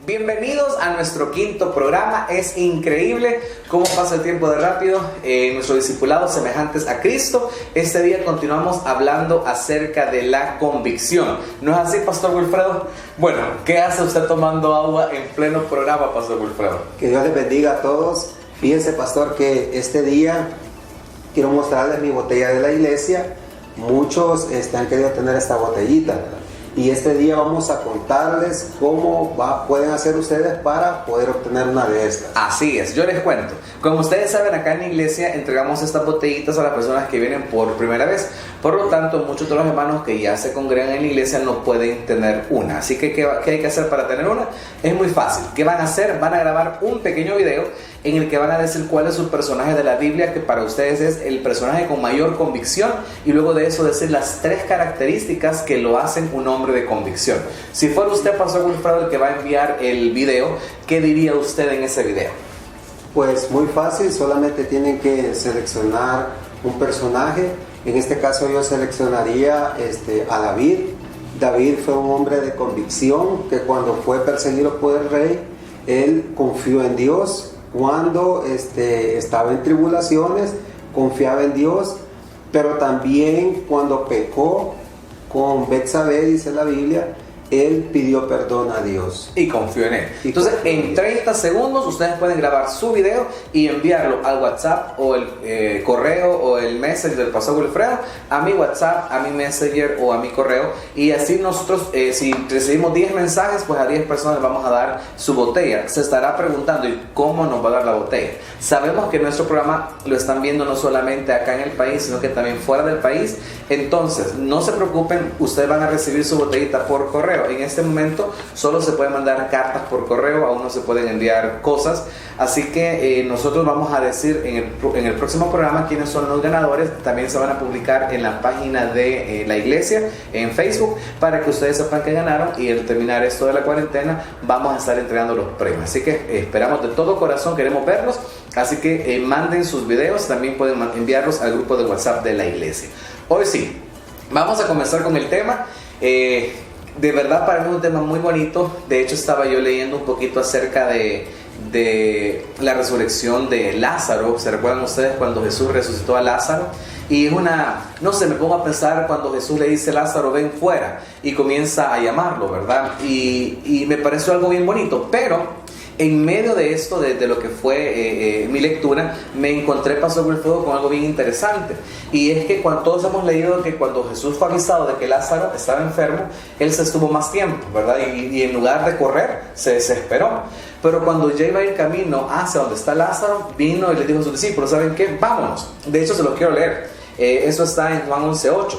Bienvenidos a nuestro quinto programa. Es increíble cómo pasa el tiempo de rápido en nuestros discipulados semejantes a Cristo. Este día continuamos hablando acerca de la convicción. ¿No es así, Pastor Wilfredo? Bueno, ¿qué hace usted tomando agua en pleno programa, Pastor Wilfredo? Que Dios les bendiga a todos. Fíjense, pastor, que este día quiero mostrarles mi botella de la iglesia. Muchos han querido tener esta botellita, ¿verdad? Y este día vamos a contarles cómo pueden hacer ustedes para poder obtener una de estas. Así es, yo les cuento. Como ustedes saben, acá en la iglesia entregamos estas botellitas a las personas que vienen por primera vez. Por lo tanto, muchos de los hermanos que ya se congregan en la iglesia no pueden tener una. Así que, ¿qué hay que hacer para tener una? Es muy fácil. ¿Qué van a hacer? Van a grabar un pequeño video en el que van a decir cuál es su personaje de la Biblia, que para ustedes es el personaje con mayor convicción, y luego de eso decir las 3 características que lo hacen un hombre de convicción. Si fuera usted, Pastor Wilfredo, el que va a enviar el video, ¿qué diría usted en ese video? Pues muy fácil, solamente tienen que seleccionar un personaje. En este caso yo seleccionaría a David. David fue un hombre de convicción que cuando fue perseguido por el rey, él confió en Dios. Cuando estaba en tribulaciones, confiaba en Dios, pero también cuando pecó con Betsabé, dice la Biblia, él pidió perdón a Dios. Y confió en él. Entonces, en 30 segundos ustedes pueden grabar su video y enviarlo al WhatsApp o el correo o el Messenger del Pastor Wilfredo, a mi WhatsApp, a mi Messenger o a mi correo. Y así nosotros, si recibimos 10 mensajes, pues a 10 personas vamos a dar su botella. Se estará preguntando, ¿y cómo nos va a dar la botella? Sabemos que nuestro programa lo están viendo no solamente acá en el país, sino que también fuera del país. Entonces, no se preocupen, ustedes van a recibir su botellita por correo. En este momento solo se pueden mandar cartas por correo, aún no se pueden enviar cosas, así que nosotros vamos a decir en el próximo programa quiénes son los ganadores. También se van a publicar en la página de la iglesia en Facebook para que ustedes sepan que ganaron, y al terminar esto de la cuarentena vamos a estar entregando los premios, así que esperamos de todo corazón, queremos verlos, así que manden sus videos, también pueden enviarlos al grupo de WhatsApp de la iglesia. Hoy sí, vamos a comenzar con el tema. De verdad, para mí es un tema muy bonito. De hecho, estaba yo leyendo un poquito acerca de la resurrección de Lázaro. ¿Se recuerdan ustedes cuando Jesús resucitó a Lázaro? Y es no sé, me pongo a pensar cuando Jesús le dice: Lázaro, ven fuera, y comienza a llamarlo, ¿verdad? Y me pareció algo bien bonito, pero en medio de esto, de lo que fue mi lectura, me encontré, Pastor Wilfredo, con algo bien interesante. Y es que todos hemos leído que cuando Jesús fue avisado de que Lázaro estaba enfermo, él se estuvo más tiempo, ¿verdad? Y en lugar de correr, se desesperó. Pero cuando ya iba en camino hacia donde está Lázaro, vino y le dijo a sus discípulos: ¿saben qué? Vámonos. De hecho, se lo quiero leer. Eso está en Juan 11:8.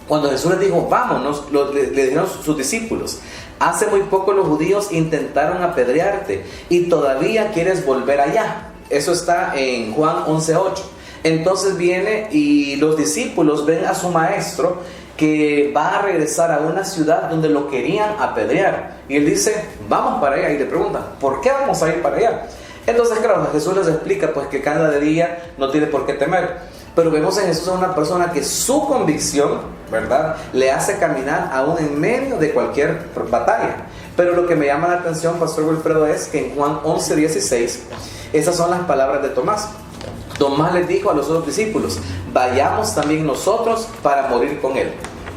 Cuando Jesús les dijo: vámonos, le dijeron sus discípulos: hace muy poco los judíos intentaron apedrearte y todavía quieres volver allá. Eso está en Juan 11:8. Entonces viene y los discípulos ven a su maestro que va a regresar a una ciudad donde lo querían apedrear. Y él dice: vamos para allá. Y le preguntan: ¿por qué vamos a ir para allá? Entonces, claro, Jesús les explica pues que cada día no tiene por qué temer. Pero vemos en Jesús a una persona que su convicción, ¿verdad?, le hace caminar aún en medio de cualquier batalla. Pero lo que me llama la atención, Pastor Wilfredo, es que en Juan 11:16, esas son las palabras de Tomás. Tomás les dijo a los otros discípulos: vayamos también nosotros para morir con él.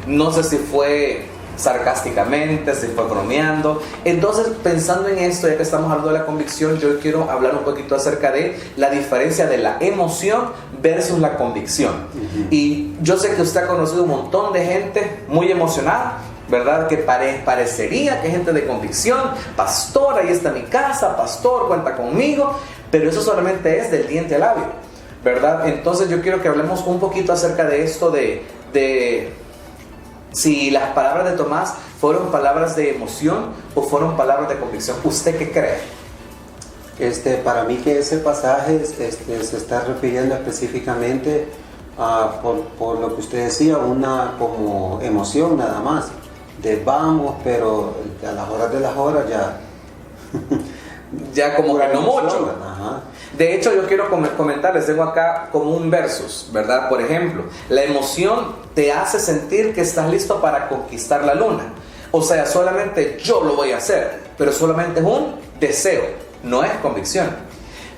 No sé si fue sarcásticamente, si fue bromeando. Entonces, pensando en esto, ya que estamos hablando de la convicción, yo quiero hablar un poquito acerca de la diferencia de la emoción versus la convicción. Y yo sé que usted ha conocido un montón de gente muy emocionada, ¿verdad? Que parecería que es gente de convicción. Pastor, ahí está mi casa, pastor, cuenta conmigo. Pero eso solamente es del diente al labio, ¿verdad? Entonces yo quiero que hablemos un poquito acerca de esto de si las palabras de Tomás fueron palabras de emoción o fueron palabras de convicción. ¿Usted qué cree? Para mí que ese pasaje se está refiriendo específicamente por lo que usted decía, una como emoción nada más, de vamos, pero a las horas de las horas ya como que no mucho. Ajá. De hecho, yo quiero comentarles, tengo acá como un versus, ¿verdad? Por ejemplo, la emoción te hace sentir que estás listo para conquistar la luna. O sea, solamente yo lo voy a hacer. pero solamente es un deseo, no es convicción.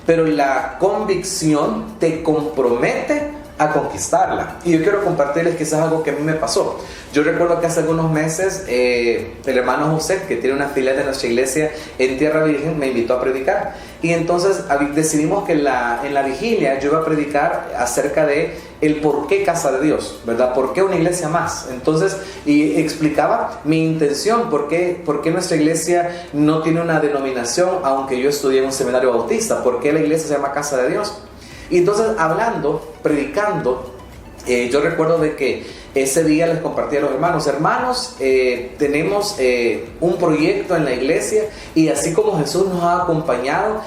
Pero la convicción te compromete a conquistarla. Y yo quiero compartirles quizás algo que a mí me pasó. Yo recuerdo que hace algunos meses el hermano José, que tiene una filial de nuestra iglesia en Tierra Virgen, me invitó a predicar. Y entonces decidimos que en la vigilia yo iba a predicar acerca de el por qué Casa de Dios, ¿verdad? ¿Por qué una iglesia más? Entonces, y explicaba mi intención, por qué nuestra iglesia no tiene una denominación, aunque yo estudié en un seminario bautista, por qué la iglesia se llama Casa de Dios. Y entonces hablando, predicando, yo recuerdo de que ese día les compartí a los hermanos, tenemos un proyecto en la iglesia y así como Jesús nos ha acompañado,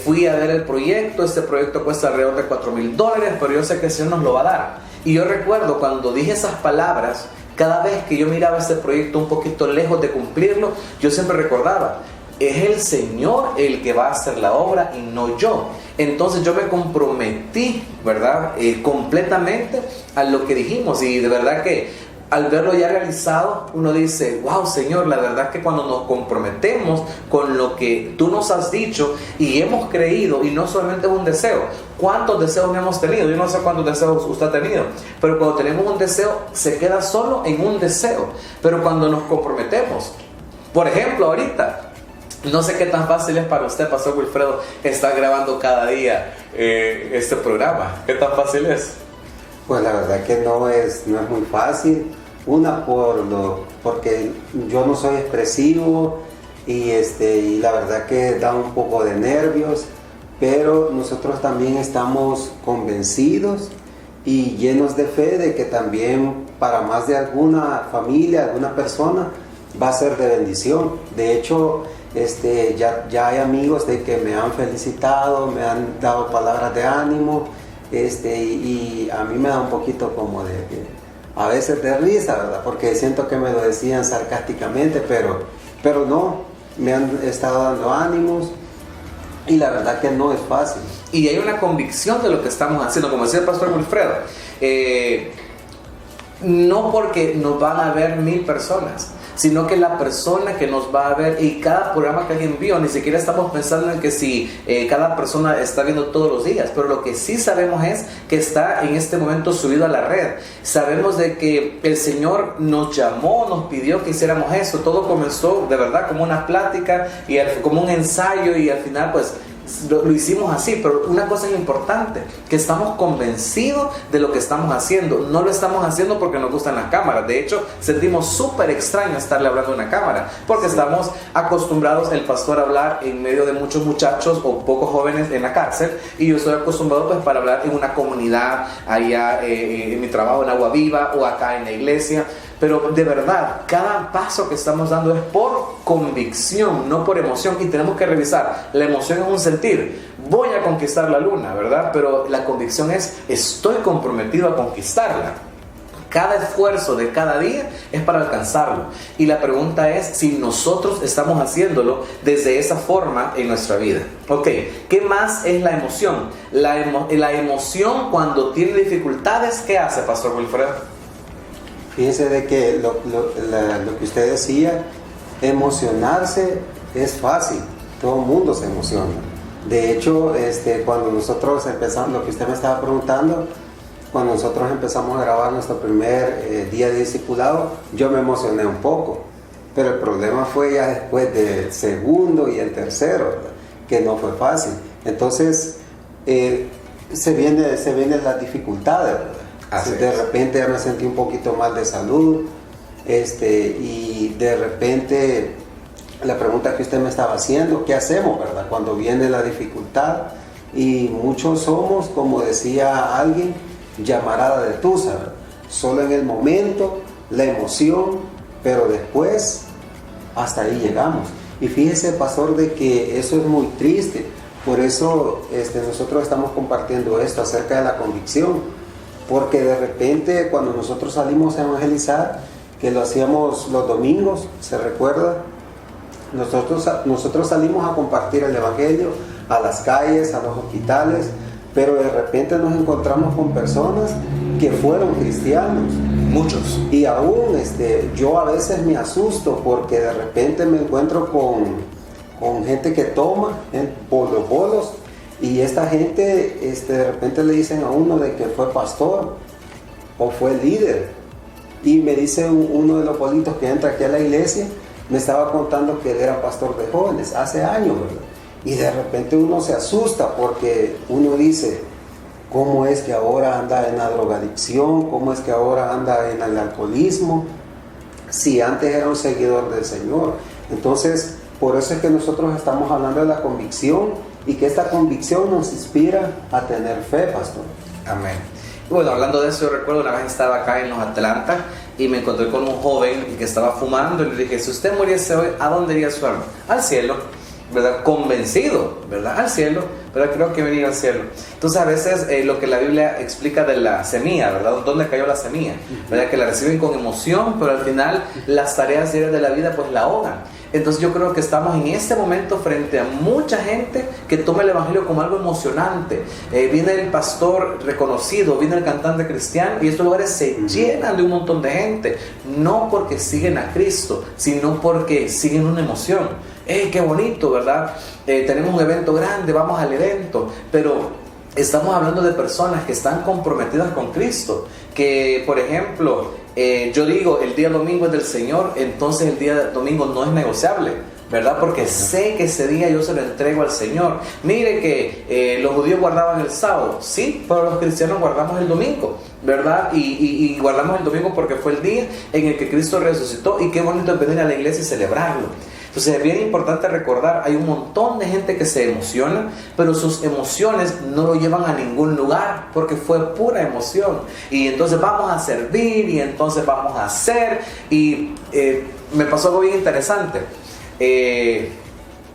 fui a ver el proyecto. Este proyecto cuesta alrededor de $4,000, pero yo sé que el Señor nos lo va a dar. Y yo recuerdo cuando dije esas palabras, cada vez que yo miraba este proyecto un poquito lejos de cumplirlo, yo siempre recordaba, es el Señor el que va a hacer la obra y no yo. Entonces yo me comprometí, ¿verdad? Completamente a lo que dijimos, y de verdad que al verlo ya realizado, uno dice, wow, Señor, la verdad que cuando nos comprometemos con lo que tú nos has dicho y hemos creído, y no solamente es un deseo. ¿Cuántos deseos hemos tenido? Yo no sé cuántos deseos usted ha tenido, pero cuando tenemos un deseo, se queda solo en un deseo. Pero cuando nos comprometemos, por ejemplo, ahorita, no sé qué tan fácil es para usted, Pastor Wilfredo, estar grabando cada día este programa. ¿Qué tan fácil es? Pues la verdad que no es muy fácil. Una, porque yo no soy expresivo y la verdad que da un poco de nervios, pero nosotros también estamos convencidos y llenos de fe de que también para más de alguna familia, alguna persona, va a ser de bendición. De hecho, ya hay amigos de que me han felicitado, me han dado palabras de ánimo, y a mí me da un poquito como a veces de risa, ¿verdad? Porque siento que me lo decían sarcásticamente, pero no, me han estado dando ánimos, y la verdad que no es fácil. Y hay una convicción de lo que estamos haciendo, como decía el Pastor Wilfredo, no porque nos van a ver 1,000 personas, sino que la persona que nos va a ver, y cada programa que alguien vio, ni siquiera estamos pensando en que si cada persona está viendo todos los días, pero lo que sí sabemos es que está en este momento subido a la red. Sabemos de que el Señor nos llamó, nos pidió que hiciéramos eso. Todo comenzó de verdad como una plática y como un ensayo, y al final pues lo hicimos así. Pero una cosa es importante, que estamos convencidos de lo que estamos haciendo. No lo estamos haciendo porque nos gustan las cámaras. De hecho, sentimos súper extraño estarle hablando a una cámara, porque estamos acostumbrados, el pastor, a hablar en medio de muchos muchachos o pocos jóvenes en la cárcel, y yo estoy acostumbrado pues para hablar en una comunidad allá en mi trabajo en Agua Viva o acá en la iglesia. Pero de verdad, cada paso que estamos dando es por convicción, no por emoción. Y tenemos que revisar, la emoción es un sentir, voy a conquistar la luna, ¿verdad? Pero la convicción es, estoy comprometido a conquistarla. Cada esfuerzo de cada día es para alcanzarlo. Y la pregunta es si nosotros estamos haciéndolo desde esa forma en nuestra vida. Ok, ¿qué más es la emoción? La emoción, cuando tiene dificultades, ¿qué hace, Pastor Wilfredo? Fíjense de que lo que usted decía, emocionarse es fácil, todo el mundo se emociona. De hecho, cuando nosotros empezamos, lo que usted me estaba preguntando, cuando nosotros empezamos a grabar nuestro primer día de discipulado, yo me emocioné un poco, pero el problema fue ya después del segundo y el tercero, ¿verdad? Que no fue fácil. Entonces, se vienen las dificultades, ¿verdad? De repente ya me sentí un poquito mal de salud, y de repente la pregunta que usted me estaba haciendo, ¿qué hacemos, verdad? Cuando viene la dificultad, y muchos somos, como decía alguien, llamarada de tusa, ¿verdad? Solo en el momento, la emoción, pero después hasta ahí llegamos. Y fíjese, pastor, de que eso es muy triste. Por eso nosotros estamos compartiendo esto acerca de la convicción. Porque de repente cuando nosotros salimos a evangelizar, que lo hacíamos los domingos, ¿se recuerda? Nosotros salimos a compartir el evangelio a las calles, a los hospitales, pero de repente nos encontramos con personas que fueron cristianos Muchos. Y aún yo a veces me asusto porque de repente me encuentro con gente que toma por los bolos, y esta gente de repente le dicen a uno de que fue pastor o fue líder. Y me dice uno de los bolitos que entra aquí a la iglesia, me estaba contando que él era pastor de jóvenes hace años, ¿verdad? Y de repente uno se asusta porque uno dice, ¿cómo es que ahora anda en la drogadicción? ¿Cómo es que ahora anda en el alcoholismo? Si antes era un seguidor del Señor. Entonces, por eso es que nosotros estamos hablando de la convicción, y que esta convicción nos inspira a tener fe, pastor. Amén. Bueno, hablando de eso, yo recuerdo una vez estaba acá en los Atlanta y me encontré con un joven que estaba fumando y le dije, si usted muriese hoy, ¿a dónde iría su alma? Al cielo, ¿verdad? Convencido, ¿verdad? Al cielo, pero creo que venir al cielo. Entonces a veces lo que la Biblia explica de la semilla, ¿verdad? ¿Dónde cayó la semilla? ¿Verdad? Que la reciben con emoción, pero al final las tareas diarias de la vida pues la ahogan. Entonces yo creo que estamos en este momento frente a mucha gente que toma el evangelio como algo emocionante. Viene el pastor reconocido, viene el cantante cristiano, y estos lugares se llenan de un montón de gente, no porque siguen a Cristo, sino porque siguen una emoción. ¡Qué bonito!, ¿verdad? Tenemos un evento grande, vamos al evento, pero estamos hablando de personas que están comprometidas con Cristo, que por ejemplo, yo digo, el día domingo es del Señor, entonces el día domingo no es negociable, ¿verdad? Porque sé que ese día yo se lo entrego al Señor. Mire que los judíos guardaban el sábado, sí, pero los cristianos guardamos el domingo, ¿verdad? Y guardamos el domingo porque fue el día en el que Cristo resucitó, y qué bonito es venir a la iglesia y celebrarlo. Entonces es bien importante recordar, hay un montón de gente que se emociona, pero sus emociones no lo llevan a ningún lugar, porque fue pura emoción. Y entonces vamos a servir, y entonces vamos a hacer, y me pasó algo bien interesante.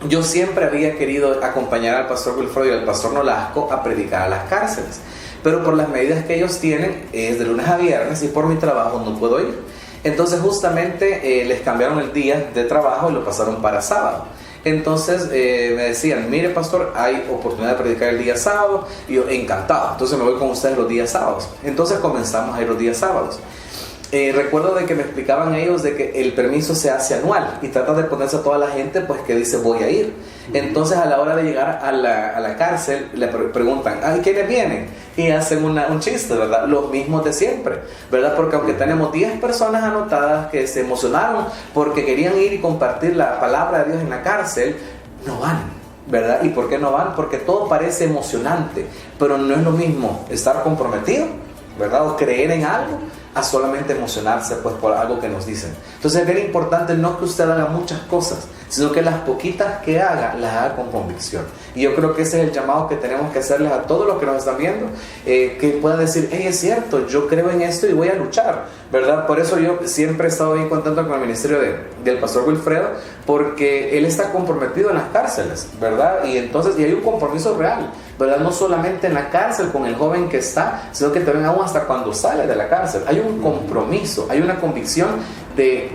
Yo siempre había querido acompañar al pastor Wilfredo y al pastor Nolasco a predicar a las cárceles, pero por las medidas que ellos tienen, es de lunes a viernes, y por mi trabajo no puedo ir. Entonces justamente les cambiaron el día de trabajo y lo pasaron para sábado. Entonces me decían, mire pastor, hay oportunidad de predicar el día sábado. Y yo, encantado, entonces me voy con ustedes los días sábados. Entonces comenzamos a ir los días sábados. Recuerdo de que me explicaban ellos de que el permiso se hace anual y trata de ponerse a toda la gente pues que dice voy a ir. Entonces a la hora de llegar a la cárcel le preguntan, ¿ay, quiénes vienen? Y hacen un chiste, ¿verdad? Los mismos de siempre, ¿verdad? Porque aunque tenemos 10 personas anotadas que se emocionaron porque querían ir y compartir la palabra de Dios en la cárcel, no van, ¿verdad? ¿Y por qué no van? Porque todo parece emocionante, pero no es lo mismo estar comprometido, ¿verdad? O creer en algo, a solamente emocionarse pues por algo que nos dicen. Entonces es bien importante no que usted haga muchas cosas, sino que las poquitas que haga, las haga con convicción. Y yo creo que ese es el llamado que tenemos que hacerles a todos los que nos están viendo, que puedan decir, hey, es cierto, yo creo en esto y voy a luchar, ¿verdad? Por eso yo siempre he estado bien contento con el ministerio del pastor Wilfredo, porque él está comprometido en las cárceles, ¿verdad? Y entonces, y hay un compromiso real, ¿verdad? No solamente en la cárcel con el joven que está, sino que también aún hasta cuando sale de la cárcel. Hay un compromiso, hay una convicción de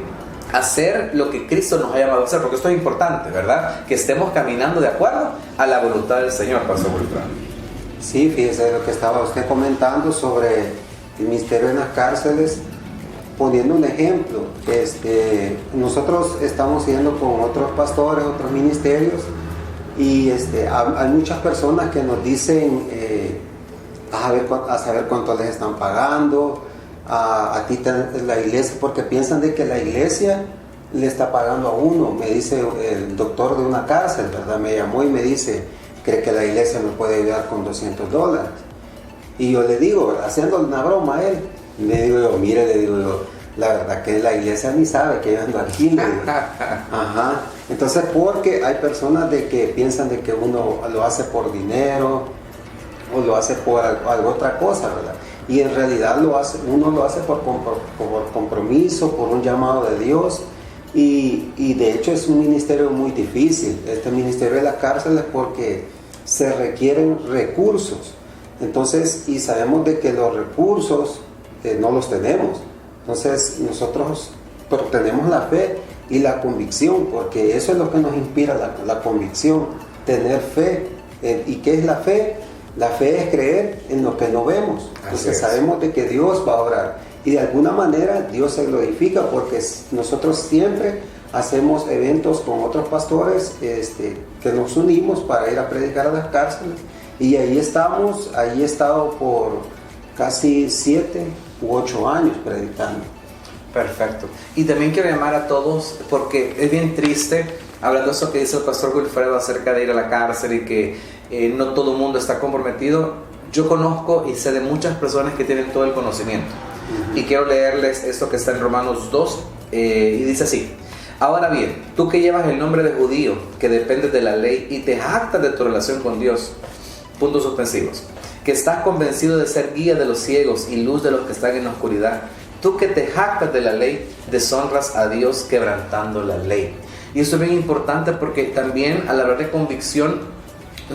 hacer lo que Cristo nos ha llamado a hacer, porque esto es importante, ¿verdad? Que estemos caminando de acuerdo a la voluntad del Señor, pastor Wilfredo. Sí, fíjese lo que estaba usted comentando sobre el ministerio en las cárceles, poniendo un ejemplo. Nosotros estamos yendo con otros pastores, otros ministerios, y hay muchas personas que nos dicen a saber cuánto les están pagando a ti la iglesia, porque piensan de que la iglesia le está pagando a uno. Me dice el doctor de una cárcel, ¿verdad? Me llamó y me dice, ¿cree que la iglesia me puede ayudar con $200? Y yo le digo, haciendo una broma a él, le digo yo, mire, le digo yo, la verdad que la iglesia ni sabe que yo ando aquí, le digo. Ajá. Entonces, porque hay personas de que piensan de que uno lo hace por dinero o lo hace por algo otra cosa, ¿verdad? Y en realidad uno lo hace por compromiso, por un llamado de Dios, y de hecho es un ministerio muy difícil, este ministerio de las cárceles, porque se requieren recursos. Entonces, y sabemos de que los recursos no los tenemos. Entonces nosotros tenemos la fe y la convicción, porque eso es lo que nos inspira, la convicción, tener fe. ¿Y qué es la fe? La fe es creer en lo que no vemos. Entonces sabemos de que Dios va a obrar. y de alguna manera Dios se glorifica porque nosotros siempre hacemos eventos con otros pastores que nos unimos para ir a predicar a las cárceles, y ahí estamos, ahí he estado por casi 7 u 8 años predicando. Perfecto. Y también quiero llamar a todos, porque es bien triste, hablando de eso que dice el pastor Wilfredo acerca de ir a la cárcel y que no todo el mundo está comprometido. Yo conozco y sé de muchas personas que tienen todo el conocimiento. Y quiero leerles esto que está en Romanos 2, y dice así: ahora bien, tú que llevas el nombre de judío, que dependes de la ley y te jactas de tu relación con Dios, puntos suspensivos, que estás convencido de ser guía de los ciegos y luz de los que están en la oscuridad, tú que te jactas de la ley, deshonras a Dios quebrantando la ley. Y eso es bien importante porque también al hablar de convicción,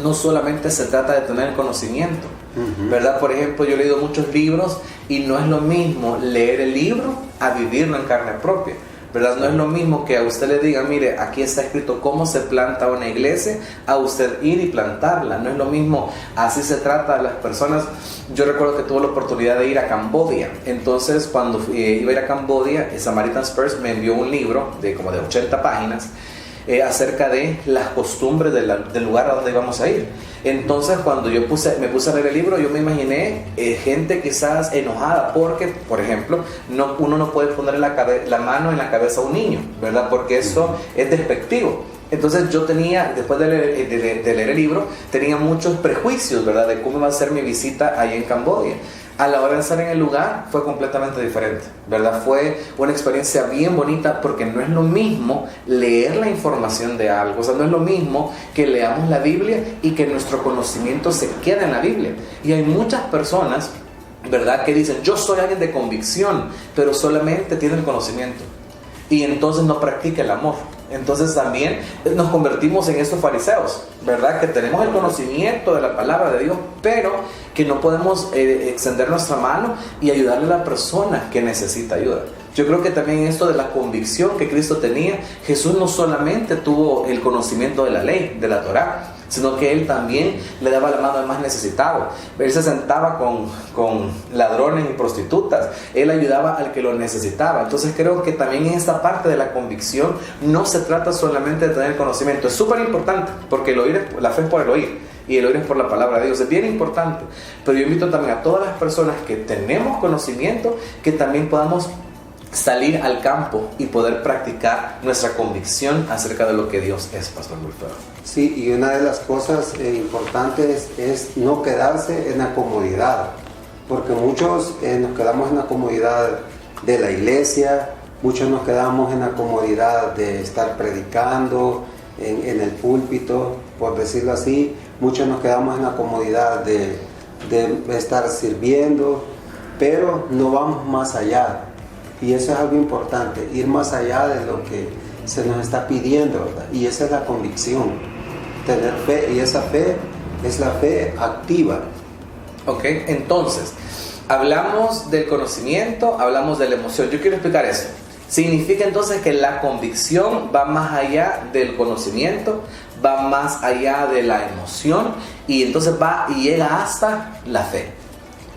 no solamente se trata de tener conocimiento, ¿verdad? Por ejemplo, yo he leído muchos libros y no es lo mismo leer el libro a vivirlo en carne propia, ¿verdad? No es lo mismo que a usted le diga, mire, aquí está escrito cómo se planta una iglesia, a usted ir y plantarla. No es lo mismo, así se trata a las personas. Yo recuerdo que tuve la oportunidad de ir a Camboya. Entonces, cuando iba a ir a Camboya, Samaritan's Purse me envió un libro de como de 80 páginas acerca de las costumbres del lugar a donde íbamos a ir. Entonces, cuando me puse a leer el libro, yo me imaginé gente quizás enojada porque, por ejemplo, uno no puede poner la mano en la cabeza a un niño, ¿verdad? Porque eso es despectivo. Entonces yo tenía, después de leer el libro, tenía muchos prejuicios, ¿verdad? De cómo iba a ser mi visita ahí en Camboya. A la hora de estar en el lugar fue completamente diferente, ¿verdad? Fue una experiencia bien bonita porque no es lo mismo leer la información de algo, o sea, no es lo mismo que leamos la Biblia y que nuestro conocimiento se quede en la Biblia. Y hay muchas personas, ¿verdad?, que dicen, yo soy alguien de convicción, pero solamente tiene el conocimiento y entonces no practica el amor. Entonces también nos convertimos en estos fariseos, ¿verdad? Que tenemos el conocimiento de la palabra de Dios, pero que no podemos extender nuestra mano y ayudarle a la persona que necesita ayuda. Yo creo que también esto de la convicción que Cristo tenía, Jesús no solamente tuvo el conocimiento de la ley, de la Torá, sino que Él también le daba la mano al más necesitado. Él se sentaba con ladrones y prostitutas. Él ayudaba al que lo necesitaba. Entonces creo que también en esta parte de la convicción no se trata solamente de tener conocimiento. Es súper importante porque la fe es por el oír y el oír es por la palabra de Dios. Es bien importante. Pero yo invito también a todas las personas que tenemos conocimiento que también podamos salir al campo y poder practicar nuestra convicción acerca de lo que Dios es, Pastor Wilfredo. Sí, y una de las cosas importantes es no quedarse en la comodidad, porque muchos nos quedamos en la comodidad de la iglesia, muchos nos quedamos en la comodidad de estar predicando en el púlpito, por decirlo así, muchos nos quedamos en la comodidad de estar sirviendo, pero no vamos más allá. Y eso es algo importante, ir más allá de lo que se nos está pidiendo, ¿verdad? Y esa es la convicción, tener fe, y esa fe es la fe activa. Ok, entonces, hablamos del conocimiento, hablamos de la emoción. Yo quiero explicar eso. Significa entonces que la convicción va más allá del conocimiento, va más allá de la emoción, y entonces va y llega hasta la fe.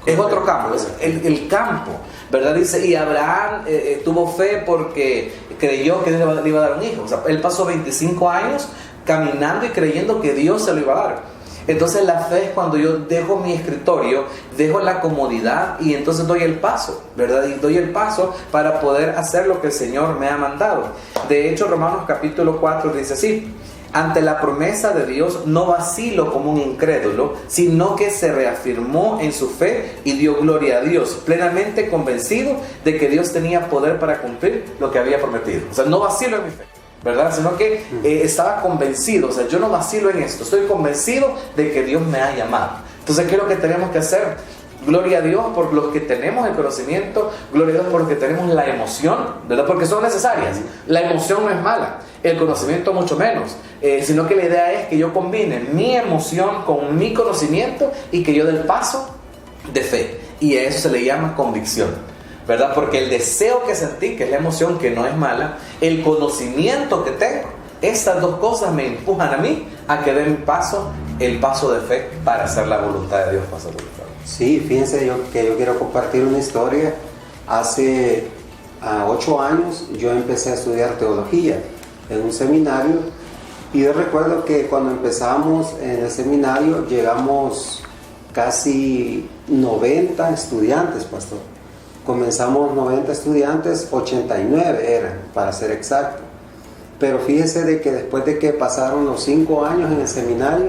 Es otro campo, es el campo, ¿verdad? Dice, y Abraham tuvo fe porque creyó que Dios le iba a dar un hijo. O sea, él pasó 25 años caminando y creyendo que Dios se lo iba a dar. Entonces la fe es cuando yo dejo mi escritorio, dejo la comodidad y entonces doy el paso, ¿verdad? Y doy el paso para poder hacer lo que el Señor me ha mandado. De hecho, Romanos capítulo 4 dice así: ante la promesa de Dios no vacilo como un incrédulo, sino que se reafirmó en su fe y dio gloria a Dios, plenamente convencido de que Dios tenía poder para cumplir lo que había prometido. O sea, no vacilo en mi fe, ¿verdad? Sino que estaba convencido. O sea, yo no vacilo en esto, estoy convencido de que Dios me ha llamado. Entonces, ¿qué es lo que tenemos que hacer? Gloria a Dios por los que tenemos el conocimiento, gloria a Dios por los que tenemos la emoción, ¿verdad? Porque son necesarias. La emoción no es mala, el conocimiento mucho menos, sino que la idea es que yo combine mi emoción con mi conocimiento y que yo dé el paso de fe. Y a eso se le llama convicción, ¿verdad? Porque el deseo que sentí, que es la emoción, que no es mala, el conocimiento que tengo, estas dos cosas me empujan a mí a que dé el paso de fe para hacer la voluntad de Dios, Pastor Wilfredo. Sí, fíjense que yo quiero compartir una historia Hace 8 años yo empecé a estudiar teología en un seminario, y yo recuerdo que cuando empezamos en el seminario llegamos casi 90 estudiantes, pastor. Comenzamos 90 estudiantes, 89 eran, para ser exacto. Pero fíjese de que después de que pasaron los 5 años en el seminario,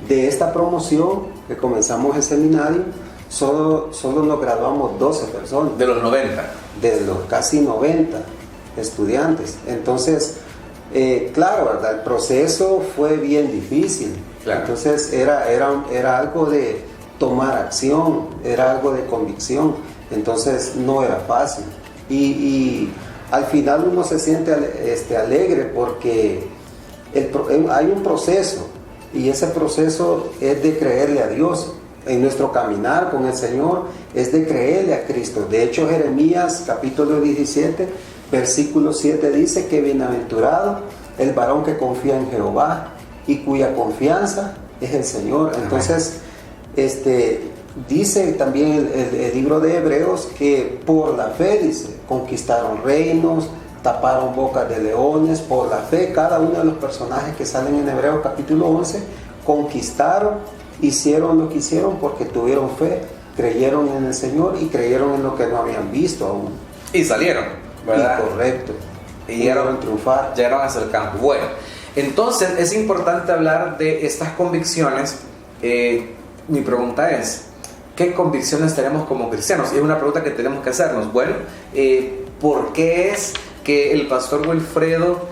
de esta promoción que comenzamos el seminario, solo nos graduamos 12 personas. De los 90. De los casi 90 estudiantes. Entonces, claro, ¿verdad? El proceso fue bien difícil. Claro. Entonces era algo de tomar acción, era algo de convicción. Entonces no era fácil. Y al final uno se siente alegre porque hay un proceso, y ese proceso es de creerle a Dios. En nuestro caminar con el Señor es de creerle a Cristo. De hecho, Jeremías capítulo 17 versículo 7 dice que bienaventurado el varón que confía en Jehová y cuya confianza es el Señor. Entonces, dice también el libro de Hebreos que por la fe, dice, conquistaron reinos, taparon bocas de leones. Por la fe, cada uno de los personajes que salen en Hebreos capítulo 11 conquistaron, hicieron lo que hicieron porque tuvieron fe, creyeron en el Señor y creyeron en lo que no habían visto aún. Y salieron, ¿verdad? Y correcto. Y llegaron a triunfar. Llegaron hacia el campo. Bueno, entonces es importante hablar de estas convicciones. Mi pregunta es, ¿qué convicciones tenemos como cristianos? Y es una pregunta que tenemos que hacernos. Bueno, ¿por qué es que el pastor Wilfredo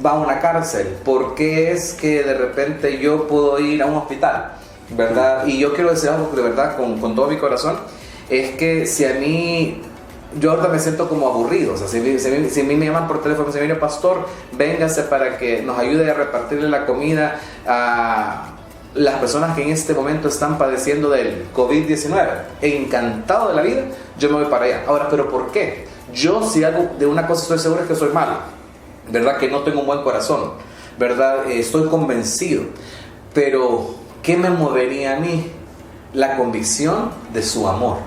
va a una cárcel? ¿Por qué es que de repente yo puedo ir a un hospital? ¿Verdad? Y yo quiero decir algo de verdad con todo mi corazón, es que si a mí, yo ahorita me siento como aburrido, o sea, si a mí me llaman por teléfono y me dicen, mire pastor, véngase para que nos ayude a repartirle la comida a las personas que en este momento están padeciendo del COVID-19, encantado de la vida, yo me voy para allá. Ahora, ¿pero por qué? Yo, si algo de una cosa estoy seguro, es que soy malo, ¿verdad? Que no tengo un buen corazón, ¿verdad? Estoy convencido. Pero, ¿qué me movería a mí? La convicción de su amor.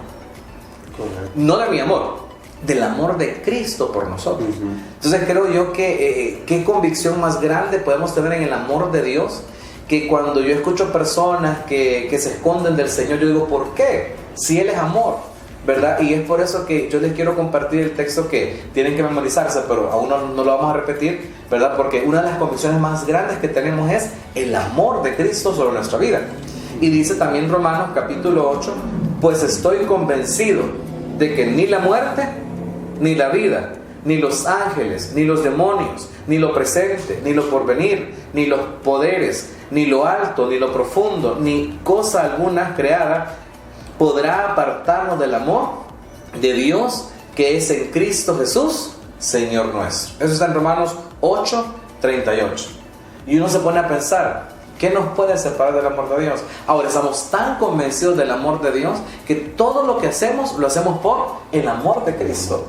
Correcto. No de mi amor, del amor de Cristo por nosotros. Entonces creo yo que qué convicción más grande podemos tener en el amor de Dios, que cuando yo escucho personas que se esconden del Señor, yo digo, ¿por qué? Si Él es amor, ¿verdad? Y es por eso que yo les quiero compartir el texto que tienen que memorizarse, pero aún no lo vamos a repetir, ¿verdad? Porque una de las convicciones más grandes que tenemos es el amor de Cristo sobre nuestra vida. Y dice también Romanos capítulo 8, pues estoy convencido de que ni la muerte, ni la vida, ni los ángeles, ni los demonios, ni lo presente, ni lo porvenir, ni los poderes, ni lo alto, ni lo profundo, ni cosa alguna creada podrá apartarnos del amor de Dios que es en Cristo Jesús, Señor nuestro. Eso está en Romanos 8:38. Y uno se pone a pensar, ¿qué nos puede separar del amor de Dios? Ahora, estamos tan convencidos del amor de Dios que todo lo que hacemos, lo hacemos por el amor de Cristo,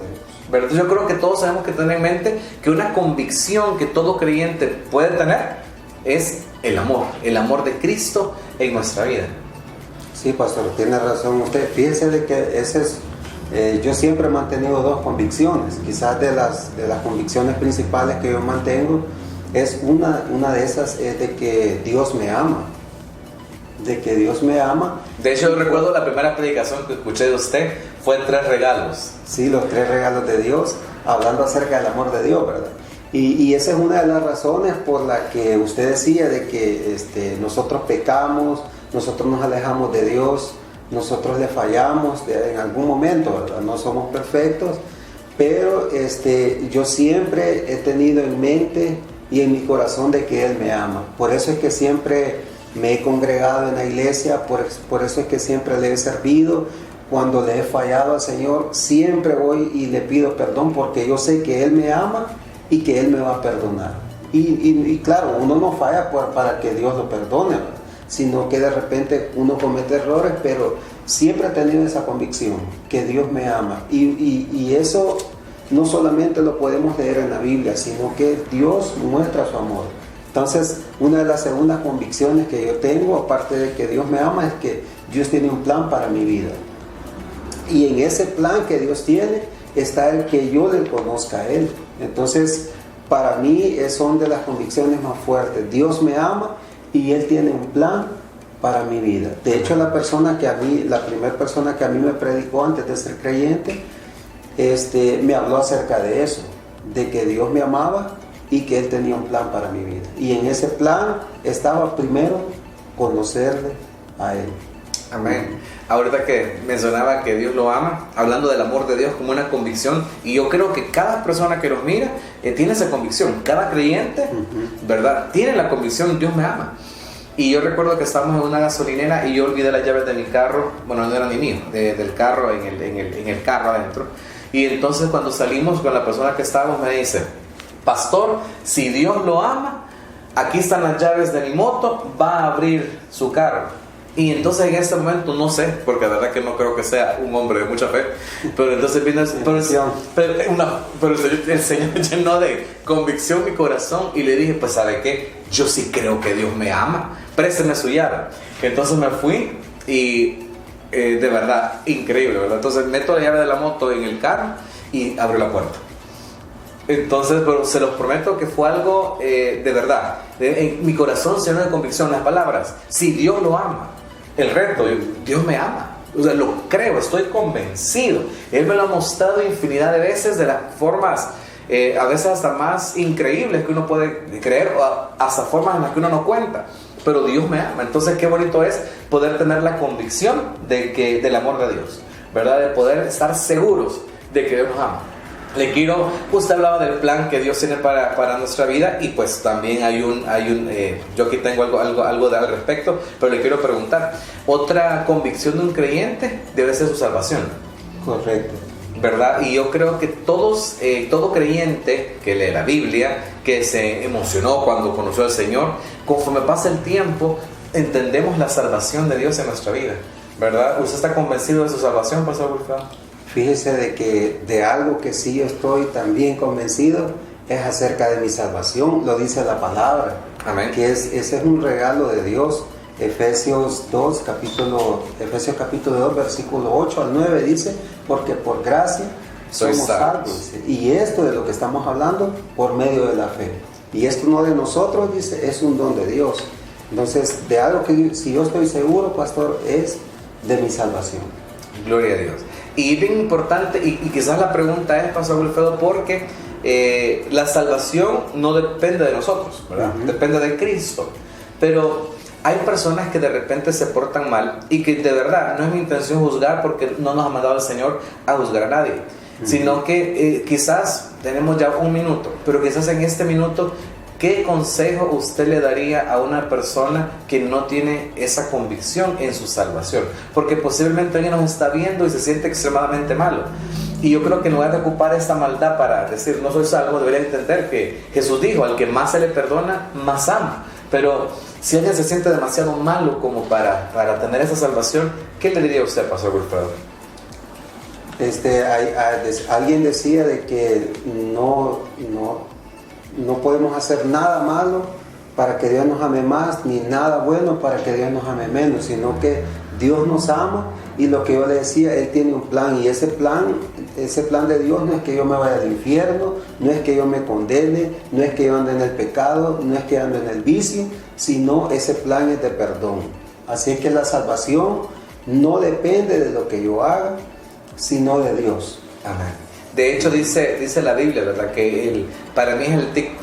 ¿verdad? Yo creo que todos tenemos que tener en mente que una convicción que todo creyente puede tener es el amor de Cristo en nuestra vida. Sí, pastor, tiene razón usted. Fíjese de que yo siempre he mantenido dos convicciones. Quizás de las convicciones principales que yo mantengo, es una de esas es de que Dios me ama. De que Dios me ama. De hecho, yo recuerdo la primera predicación que escuché de usted fue 3 regalos. Sí, los 3 regalos de Dios, hablando acerca del amor de Dios, ¿verdad? Y esa es una de las razones por la que usted decía de que nosotros pecamos, nosotros nos alejamos de Dios, nosotros le fallamos en algún momento, ¿verdad? No somos perfectos, pero yo siempre he tenido en mente y en mi corazón de que Él me ama. Por eso es que siempre me he congregado en la iglesia, por eso es que siempre le he servido. Cuando le he fallado al Señor, siempre voy y le pido perdón, porque yo sé que Él me ama y que Él me va a perdonar. Y claro, uno no falla para que Dios lo perdone, ¿verdad? Sino que de repente uno comete errores, pero siempre he tenido esa convicción, que Dios me ama. Y eso no solamente lo podemos leer en la Biblia, sino que Dios muestra su amor. Entonces, una de las segundas convicciones que yo tengo, aparte de que Dios me ama, es que Dios tiene un plan para mi vida. Y en ese plan que Dios tiene está el que yo le conozca a Él. Entonces, para mí son de las convicciones más fuertes. Dios me ama y Él tiene un plan para mi vida. De hecho, la primera persona que a mí me predicó antes de ser creyente, me habló acerca de eso, de que Dios me amaba y que Él tenía un plan para mi vida. Y en ese plan estaba primero conocerle a Él. Amén. Ahorita que mencionaba que Dios lo ama, hablando del amor de Dios como una convicción, y yo creo que cada persona que nos mira tiene esa convicción. Cada creyente, ¿verdad? Tiene la convicción, Dios me ama. Y yo recuerdo que estábamos en una gasolinera y yo olvidé las llaves de mi carro, bueno, no era ni mío, del carro, en el carro adentro. Y entonces cuando salimos con la persona que estábamos me dice: pastor, si Dios lo ama, aquí están las llaves de mi moto, va a abrir su carro. Y entonces en este momento no sé, porque la verdad que no creo que sea un hombre de mucha fe, pero entonces vino, pero el Señor llenó de convicción mi corazón y le dije: pues ¿sabe qué? Yo sí creo que Dios me ama, présteme su llave. Entonces me fui y de verdad, increíble, ¿verdad? Entonces meto la llave de la moto en el carro y abro la puerta. Entonces, pero se los prometo que fue algo de verdad. En mi corazón se llenó de convicción las palabras: si Dios lo ama. El reto, Dios me ama. O sea, lo creo, estoy convencido. Él me lo ha mostrado infinidad de veces, de las formas, a veces hasta más increíbles que uno puede creer, o hasta formas en las que uno no cuenta. Pero Dios me ama. Entonces, qué bonito es poder tener la convicción del amor de Dios, ¿verdad? De poder estar seguros de que Dios nos ama. Usted hablaba del plan que Dios tiene para nuestra vida, y pues también hay un yo aquí tengo algo de al respecto, pero le quiero preguntar, otra convicción de un creyente debe ser su salvación. Correcto. ¿Verdad? Y yo creo que todo creyente que lee la Biblia, que se emocionó cuando conoció al Señor, conforme pasa el tiempo, entendemos la salvación de Dios en nuestra vida, ¿verdad? ¿Usted está convencido de su salvación, Pastor Wilfredo? Fíjese de que de algo que sí yo estoy también convencido es acerca de mi salvación. Lo dice la palabra. Amén. Que ese es un regalo de Dios. Efesios capítulo 2, versículo 8 al 9 dice: porque por gracia somos salvos. Y esto de lo que estamos hablando por medio de la fe. Y esto no de nosotros, dice, es un don de Dios. Entonces, de algo que si yo estoy seguro, pastor, es de mi salvación. Gloria a Dios. Y bien importante, y quizás la pregunta es, Pastor Wilfredo, porque la salvación no depende de nosotros, ¿verdad? Depende de Cristo. Pero hay personas que de repente se portan mal, y que de verdad no es mi intención juzgar, porque no nos ha mandado el Señor a juzgar a nadie, sino que quizás tenemos ya un minuto, pero quizás en este minuto, ¿qué consejo usted le daría a una persona que no tiene esa convicción en su salvación? Porque posiblemente alguien nos está viendo y se siente extremadamente malo. Y yo creo que en lugar de ocupar esta maldad para decir no soy salvo, debería entender que Jesús dijo: al que más se le perdona, más ama. Pero si alguien se siente demasiado malo como para tener esa salvación, ¿qué le diría a usted, Pastor Wilfredo? Alguien decía de que no podemos hacer nada malo para que Dios nos ame más, ni nada bueno para que Dios nos ame menos, sino que Dios nos ama. Y lo que yo le decía, Él tiene un plan, y ese plan de Dios no es que yo me vaya al infierno, no es que yo me condene, no es que yo ande en el pecado, no es que ande en el vicio, sino ese plan es de perdón. Así es que la salvación no depende de lo que yo haga, sino de Dios. Amén. De hecho dice la Biblia, ¿verdad? Que para mí es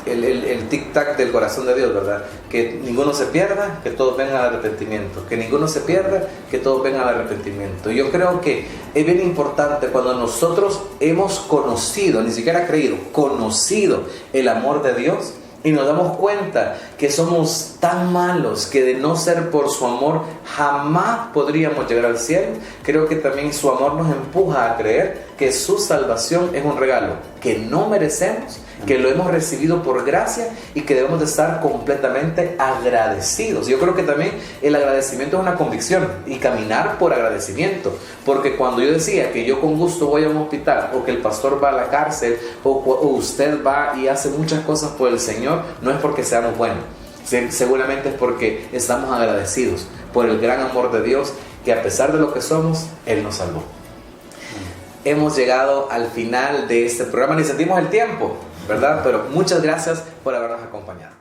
el tic-tac del corazón de Dios, ¿verdad? Que ninguno se pierda, que todos vengan al arrepentimiento. Que ninguno se pierda, que todos vengan al arrepentimiento. Y yo creo que es bien importante cuando nosotros hemos conocido, ni siquiera creído, conocido el amor de Dios, y nos damos cuenta que somos tan malos que de no ser por su amor jamás podríamos llegar al cielo. Creo que también su amor nos empuja a creer que su salvación es un regalo que no merecemos, que lo hemos recibido por gracia y que debemos de estar completamente agradecidos. Yo creo que también el agradecimiento es una convicción, y caminar por agradecimiento, porque cuando yo decía que yo con gusto voy a un hospital, o que el pastor va a la cárcel, o usted va y hace muchas cosas por el Señor, no es porque seamos buenos, seguramente es porque estamos agradecidos por el gran amor de Dios, que a pesar de lo que somos, Él nos salvó. hemos llegado al final de este programa. Ni sentimos el tiempo, ¿verdad? Pero muchas gracias por habernos acompañado.